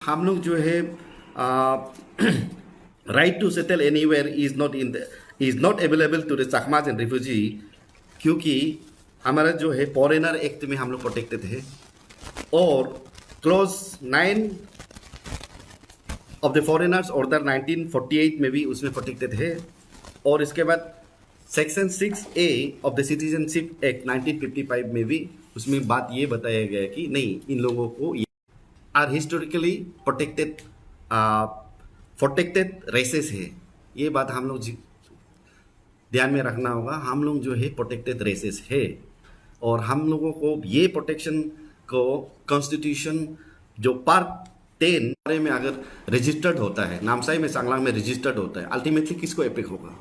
हम लोग जो है right to settle anywhere is not available to the Chakmas and refugee, क्योंकि हमारा जो है फॉरेनर एक्ट में हम लोग प्रोटेक्टेड है और clause 9 of the foreigners order 1948 में भी उसमें प्रोटेक्टेड है। और इसके बाद section 6A of the citizenship act 1955 में भी उसमें बात ये बताया गया कि नहीं, इन लोगों को आर हिस्टोरिकली प्रोटेक्टेड रेसेस है। ये बात हम लोग ध्यान में रखना होगा। हम लोग जो है प्रोटेक्टेड रेसेस है और हम लोगों को ये प्रोटेक्शन को कॉन्स्टिट्यूशन जो पार्ट 10 बारे में अगर रजिस्टर्ड होता है, नामसाई में सांगलांग में रजिस्टर्ड होता है, अल्टीमेटली किसको एपिक होगा?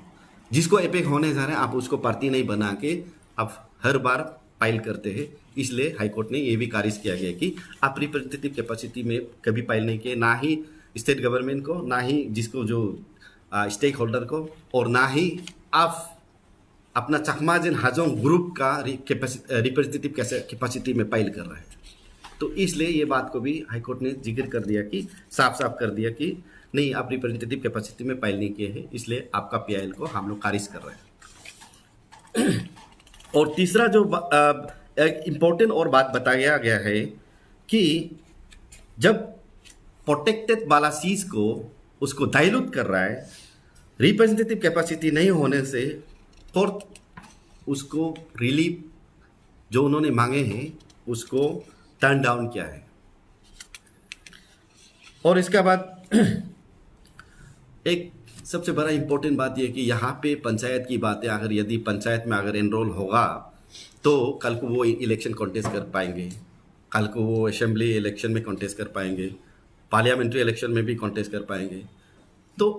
जिसको एपिक होने जा रहे हैं आप उसको पार्टी नहीं बना के आप हर बार फाइल करते हैं। इसलिए हाईकोर्ट ने ये भी खारिज किया गया कि आप रिप्रेजेंटेटिव कैपेसिटी में कभी फाइल नहीं किए, ना ही स्टेट गवर्नमेंट को, ना ही जिसको जो स्टेक होल्डर को, और ना ही आप अपना चकमाज एंड हाजोंग ग्रुप का रिप्रेजेंटेटिव कैपेसिटी में फाइल कर रहे हैं। तो इसलिए ये बात को भी हाईकोर्ट ने जिक्र कर दिया कि साफ कर दिया कि नहीं, आप रिप्रेजेंटेटिव कैपेसिटी में फाइल नहीं किए हैं, इसलिए आपका पीआईएल को हम लोग खारिज कर रहे हैं। और तीसरा जो इम्पोर्टेंट और बात बताया गया है कि जब प्रोटेक्टेड वाला चीज को उसको डाइल्यूट कर रहा है, रिप्रेजेंटेटिव कैपेसिटी नहीं होने से कोर्ट उसको रिलीफ जो उन्होंने मांगे हैं उसको टर्न डाउन किया है। और इसके बाद एक सबसे बड़ा इंपॉर्टेंट बात यह कि यहाँ पे पंचायत की बातें, अगर यदि पंचायत में अगर एनरोल होगा तो कल को वो इलेक्शन कॉन्टेस्ट कर पाएंगे, कल को वो असेंबली इलेक्शन में कॉन्टेस्ट कर पाएंगे, पार्लियामेंट्री इलेक्शन में भी कॉन्टेस्ट कर पाएंगे। तो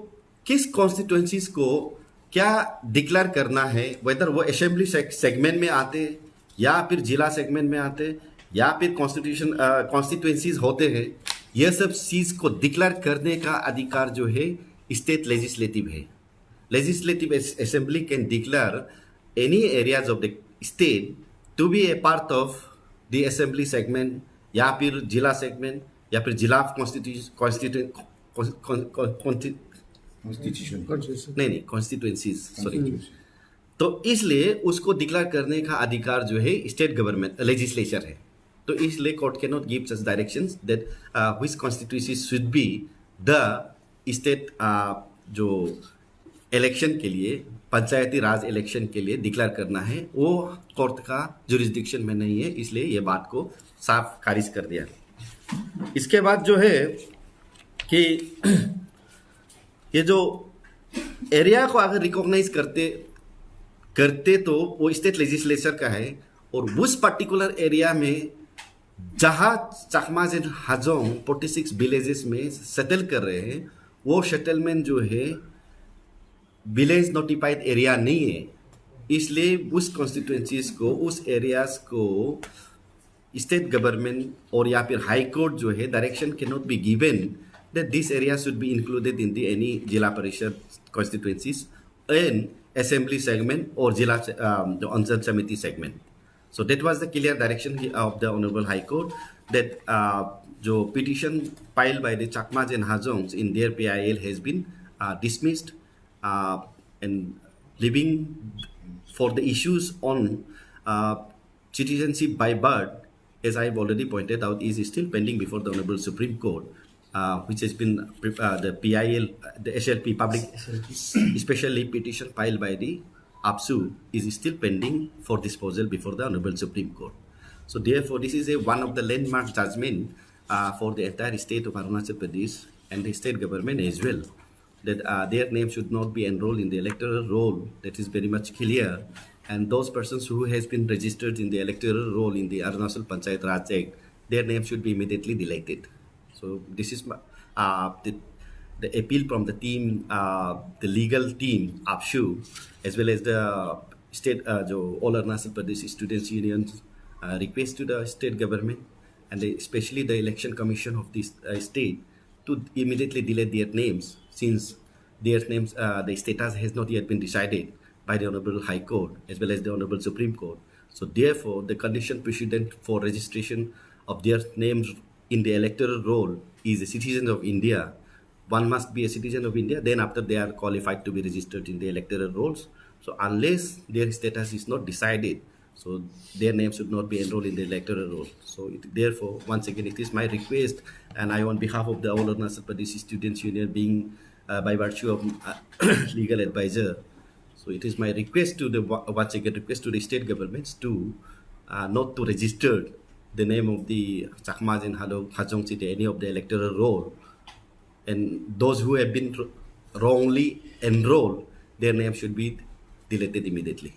किस कॉन्स्टिट्यूएंसीज को क्या डिक्लेयर करना है, वेदर वो असेंबली सेगमेंट में आते या फिर जिला सेगमेंट में आते या फिर कॉन्स्टिट्यूएंसीज होते हैं, यह सब चीज़ को डिक्लेयर करने का अधिकार जो है स्टेट लेजिस्लेटिव है। Legislative assembly can declare any areas of the state to be a part of the assembly segment या फिर जिला सेगमेंट या फिर जिला कॉन्स्टिट्यूएंसीज, सॉरी। तो इसलिए उसको डिक्लेयर करने का अधिकार जो है स्टेट गवर्नमेंट लेजिस्लेचर है। तो इसलिए court can not give such directions that which constituency should be the state जो इलेक्शन के लिए, पंचायती राज इलेक्शन के लिए डिक्लेयर करना है, वो कोर्ट का जुरिस्डिक्शन में नहीं है। इसलिए ये बात को साफ खारिज कर दिया। इसके बाद जो है कि ये जो एरिया को अगर रिकॉग्नाइज करते तो वो स्टेट लेजिस्लेचर का है, और उस पर्टिकुलर एरिया में जहाँ चकमाज एंड हाजोंग 46 विलेजेस में सेटल कर रहे हैं, वो सेटलमेंट जो है विलेज नोटिफाइड एरिया नहीं है। इसलिए उस कॉन्स्टिट्यूएंसीज को, उस एरियाज को स्टेट गवर्नमेंट और या फिर हाई कोर्ट जो है direction can not be given that this area should be included in the any जिला परिषद कॉन्स्टिट्यूएंसीज एंड असेंबली सेगमेंट और जिला जो अंचल समिति segment. So that was the clear direction of the Honorable High Court that जो petition filed by the Chakmas and Hajongs in their PIL has been dismissed, and leaving for the issues on citizenship by birth, as I've already pointed out, is still pending before the Honorable Supreme Court, which has been the PIL, the SLP public special leave petition filed by the APSU is still pending for disposal before the Honorable Supreme Court. So therefore, this is one of the landmark judgment for the entire state of Arunachal Pradesh and the state government as well, that their name should not be enrolled in the electoral roll. That is very much clear, and those persons who has been registered in the electoral roll in the Arunachal Panchayat Raj Act, their name should be immediately deleted. So this is the appeal from the team, the legal team, APSU, as well as the state, all Arunachal Pradesh Students Unions request to the state government and especially the election commission of this state to immediately delete their names, since their names, the status has not yet been decided by the Honorable High Court as well as the Honorable Supreme Court. So therefore, the condition precedent for registration of their names in the electoral roll is a citizen of India, one must be a citizen of India, then after they are qualified to be registered in the electoral rolls. So unless their status is not decided, so their name should not be enrolled in the electoral roll. So therefore, once again, it is my request, and I, on behalf of the All Arunachal Pradesh Students Union, being by virtue of legal advisor, so it is my request to the once again request to the state governments to not to register the name of the Chakmas and Hajong City any of the electoral roll, and those who have been wrongly enrolled, their name should be deleted immediately.